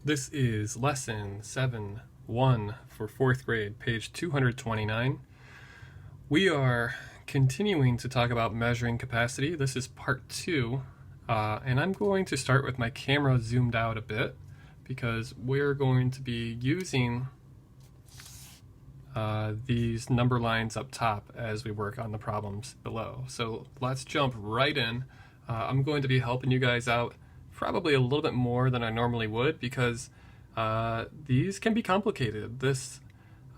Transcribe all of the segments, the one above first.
This is lesson 7-1 for 4th grade, page 229. We are continuing to talk about measuring capacity. This is part 2, and I'm going to start with my camera zoomed out a bit because we're going to be using these number lines up top as we work on the problems below. So let's jump right in. I'm going to be helping you guys out probably a little bit more than I normally would because these can be complicated. This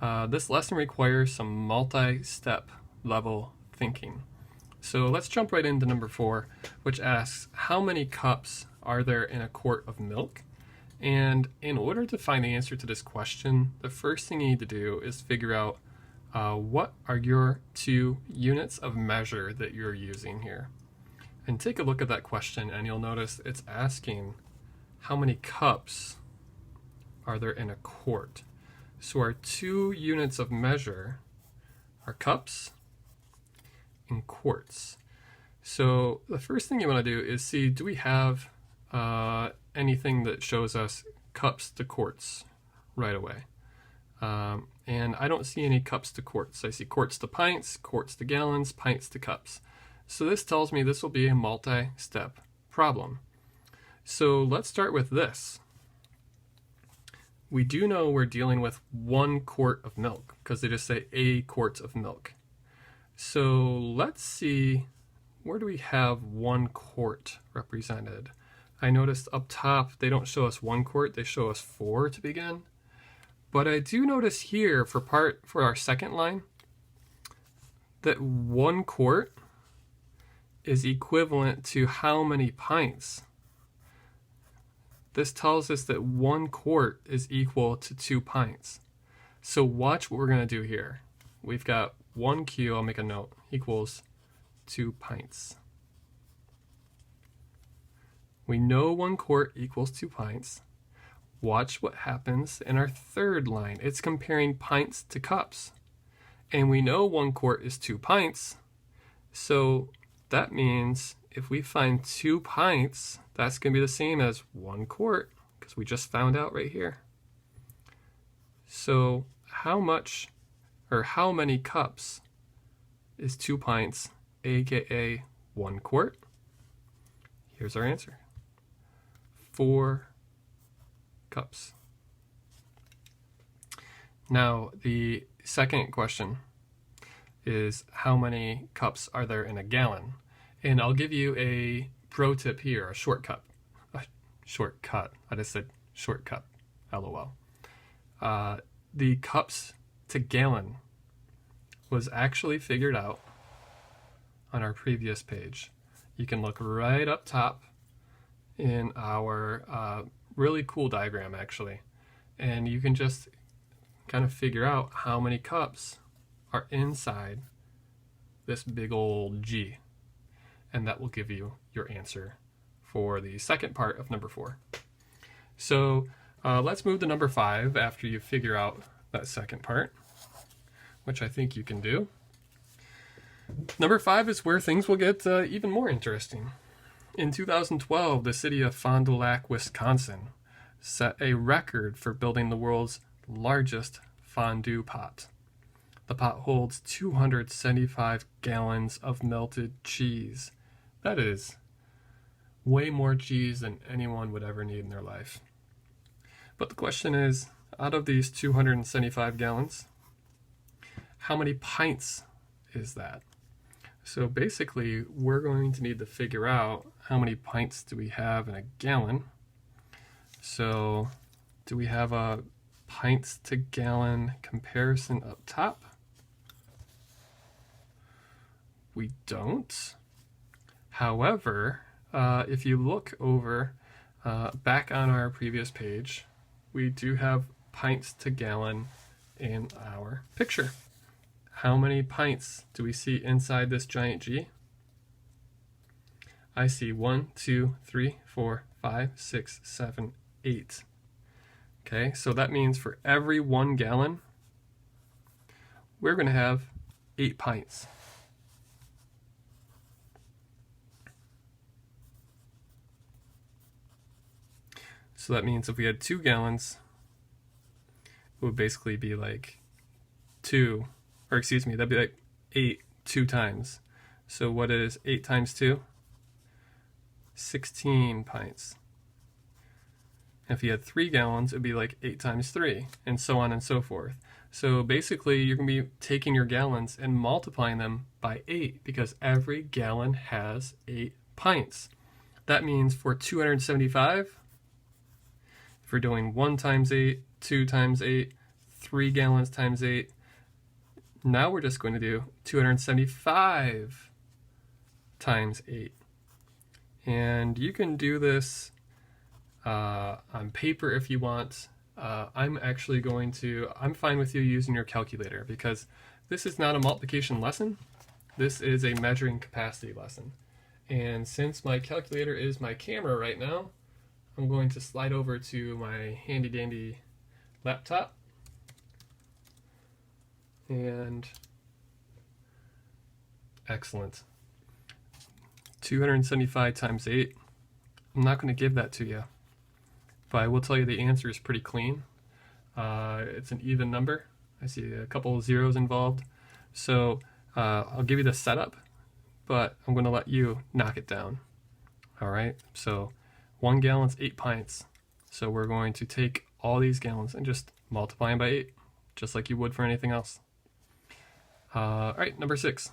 lesson requires some multi-step level thinking. So let's jump right into number 4, which asks, how many cups are there in a quart of milk? And in order to find the answer to this question, the first thing you need to do is figure out what are your 2 units of measure that you're using here. And take a look at that question and you'll notice it's asking how many cups are there in a quart. So our 2 units of measure are cups and quarts. So the first thing you want to do is see, do we have anything that shows us cups to quarts right away? And I don't see any cups to quarts. I see quarts to pints, quarts to gallons, pints to cups. So this tells me this will be a multi-step problem. So let's start with this. We do know we're dealing with 1 quart of milk because they just say a quart of milk. So let's see, where do we have 1 quart represented? I noticed up top they don't show us 1 quart, they show us 4 to begin. But I do notice here for our second line that 1 quart is equivalent to how many pints? This tells us that 1 quart is equal to 2 pints. So watch what we're going to do here. We've got 1Q, I'll make a note, equals 2 pints. We know 1 quart equals 2 pints. Watch what happens in our third line. It's comparing pints to cups. And we know 1 quart is 2 pints. So that means if we find 2 pints, that's going to be the same as 1 quart, because we just found out right here. So how many cups is 2 pints, aka 1 quart? Here's our answer. 4 cups. Now, the second question is how many cups are there in a gallon? And I'll give you a pro tip here, a shortcut. I just said shortcut, LOL. The cups to gallon was actually figured out on our previous page. You can look right up top in our really cool diagram actually, and you can just kind of figure out how many cups are inside this big old G, and that will give you your answer for the second part of number 4. So let's move to number 5 after you figure out that second part, which I think you can do. Number 5 is where things will get even more interesting. In 2012, the city of Fond du Lac, Wisconsin, set a record for building the world's largest fondue pot. The pot holds 275 gallons of melted cheese. That is way more cheese than anyone would ever need in their life. But the question is, out of these 275 gallons, how many pints is that? So basically, we're going to need to figure out how many pints do we have in a gallon. So do we have a pints to gallon comparison up top? We don't. However, if you look over back on our previous page, we do have pints to gallon in our picture. How many pints do we see inside this giant G? I see 1, 2, 3, 4, 5, 6, 7, 8. Okay, so that means for every 1 gallon, we're going to have 8 pints. So that means if we had 2 gallons, it would basically be like 2, or excuse me, that'd be like 8 2 times. So what is 8 times 2? 16 pints. If you had 3 gallons, it'd be like 8 times 3, and so on and so forth. So basically, you're going to be taking your gallons and multiplying them by 8, because every gallon has 8 pints. That means for 275, if we're doing 1 times 8, 2 times 8, 3 gallons times 8, now we're just going to do 275 times 8. And you can do this on paper if you want. I'm fine with you using your calculator, because this is not a multiplication lesson. This is a measuring capacity lesson. And since my calculator is my camera right now, I'm going to slide over to my handy dandy laptop. And excellent. 275 times 8. I'm not going to give that to you, but I will tell you the answer is pretty clean. It's an even number. I see a couple of zeros involved. So I'll give you the setup, but I'm going to let you knock it down. All right, so 1 gallon's 8 pints. So we're going to take all these gallons and just multiply them by 8, just like you would for anything else. All right, number 6.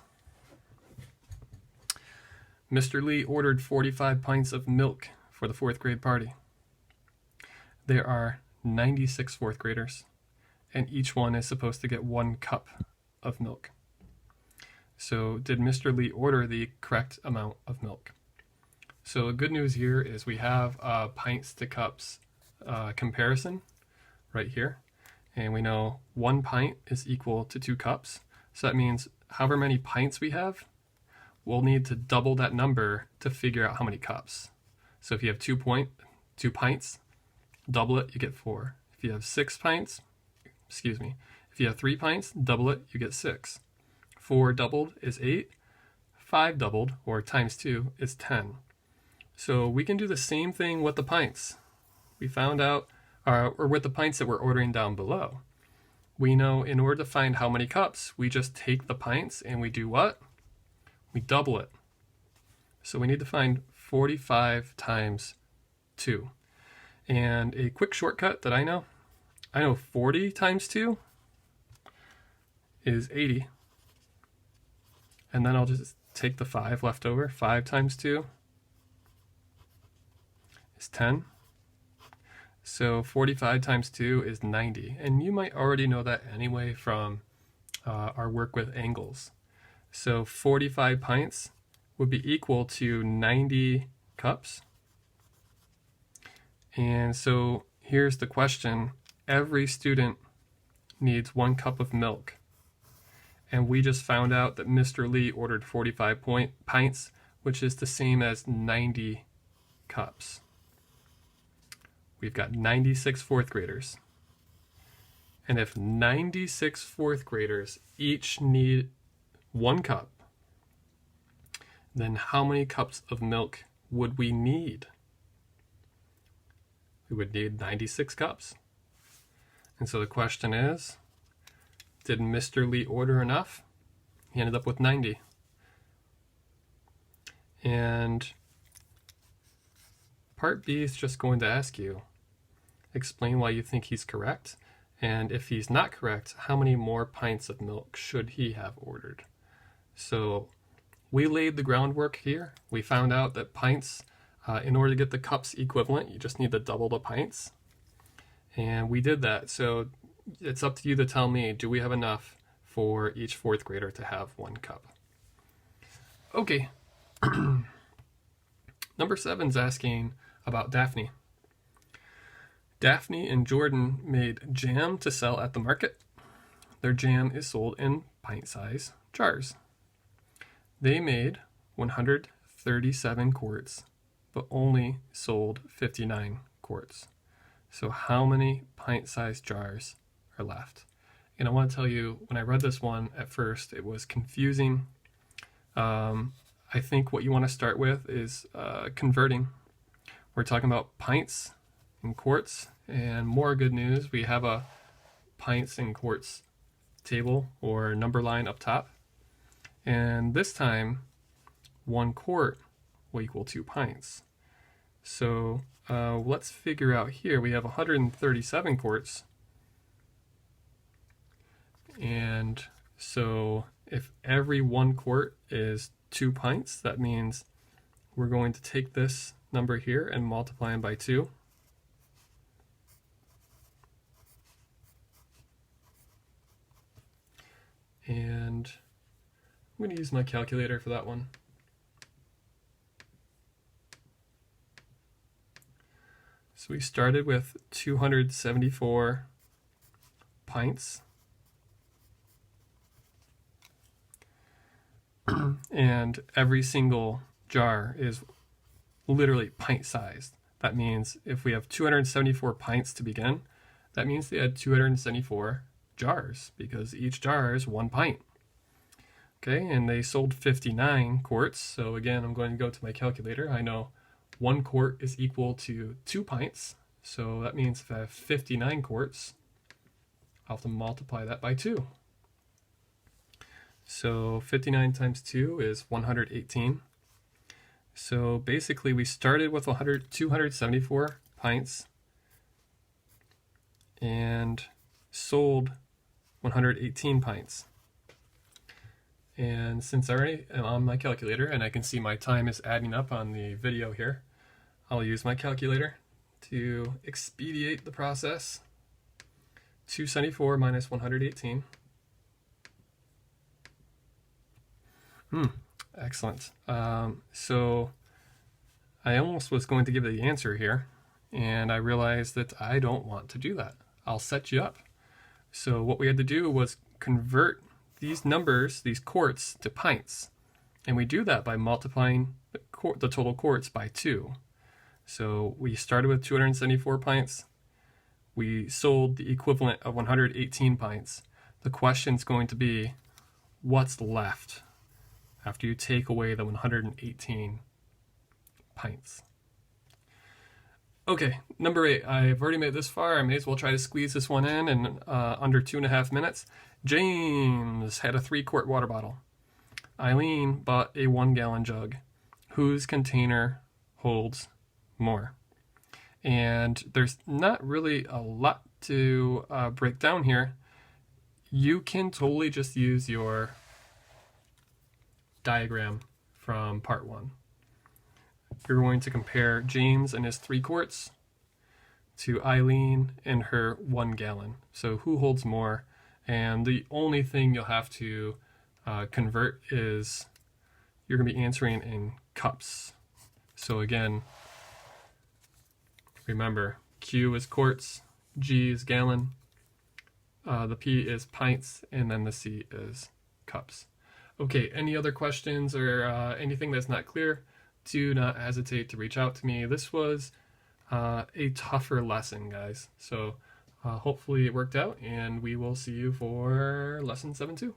Mr. Lee ordered 45 pints of milk for the 4th grade party. There are 96 4th graders, and each one is supposed to get 1 cup of milk. So did Mr. Lee order the correct amount of milk? So the good news here is we have a pints to cups comparison right here. And we know 1 pint is equal to 2 cups. So that means however many pints we have, we'll need to double that number to figure out how many cups. So if you have 2 pints, double it, you get 4. If you have 6 pints, if you have 3 pints, double it, you get 6. 4 doubled is 8. 5 doubled, or times 2, is 10. So we can do the same thing with the pints. We found out, or with the pints that we're ordering down below. We know in order to find how many cups, we just take the pints and we do what? We double it. So we need to find 45 times 2. And a quick shortcut that I know 40 times 2 is 80. And then I'll just take the 5 left over. 5 times 2 is 10. So 45 times 2 is 90. And you might already know that anyway from our work with angles. So 45 pints would be equal to 90 cups. And so here's the question. Every student needs 1 cup of milk. And we just found out that Mr. Lee ordered 45 pints, which is the same as 90 cups. We've got 96 4th graders. And if 96 4th graders each need 1 cup, then how many cups of milk would we need? We would need 96 cups. And so the question is, did Mr. Lee order enough? He ended up with 90. And part B is just going to ask you, explain why you think he's correct, and if he's not correct, how many more pints of milk should he have ordered? So we laid the groundwork here. We found out that pints, in order to get the cups equivalent, you just need to double the pints. And we did that. So it's up to you to tell me, do we have enough for each 4th grader to have 1 cup? Okay. Number 7 is asking about Daphne. Daphne and Jordan made jam to sell at the market. Their jam is sold in pint-size jars. They made 137 quarts, but only sold 59 quarts. So how many pint-sized jars are left? And I want to tell you, when I read this one at first, it was confusing. I think what you want to start with is converting. We're talking about pints in quarts. And more good news, we have a pints in quarts table or number line up top. And this time, 1 quart will equal 2 pints. So let's figure out here, we have 137 quarts. And so if every 1 quart is 2 pints, that means we're going to take this number here and multiply them by 2. And I'm going to use my calculator for that one. So we started with 274 pints. And every single jar is literally pint sized. That means if we have 274 pints to begin, that means they had 274 jars because each jar is 1 pint. Okay, and they sold 59 quarts. So again, I'm going to go to my calculator. I know 1 quart is equal to 2 pints. So that means if I have 59 quarts, I'll have to multiply that by 2. So 59 times 2 is 118. So basically we started with 274 pints and sold 118 pints. And since I already am on my calculator and I can see my time is adding up on the video here, I'll use my calculator to expedite the process. 274 minus 118. Excellent. So I almost was going to give the answer here, and I realized that I don't want to do that. I'll set you up. So what we had to do was convert these numbers, these quarts, to pints. And we do that by multiplying the total quarts by 2. So we started with 274 pints. We sold the equivalent of 118 pints. The question's going to be, what's left after you take away the 118 pints? Okay, number 8. I've already made it this far. I may as well try to squeeze this one in under 2.5 minutes. James had a 3-quart water bottle. Eileen bought a 1-gallon jug. Whose container holds more? And there's not really a lot to break down here. You can totally just use your diagram from part 1. You're going to compare James and his 3 quarts to Eileen and her 1 gallon. So who holds more? And the only thing you'll have to convert is you're going to be answering in cups. So again, remember, Q is quarts, G is gallon, the P is pints, and then the C is cups. Okay, any other questions or anything that's not clear, do not hesitate to reach out to me. This was a tougher lesson, guys. So hopefully it worked out, and we will see you for lesson 7-2.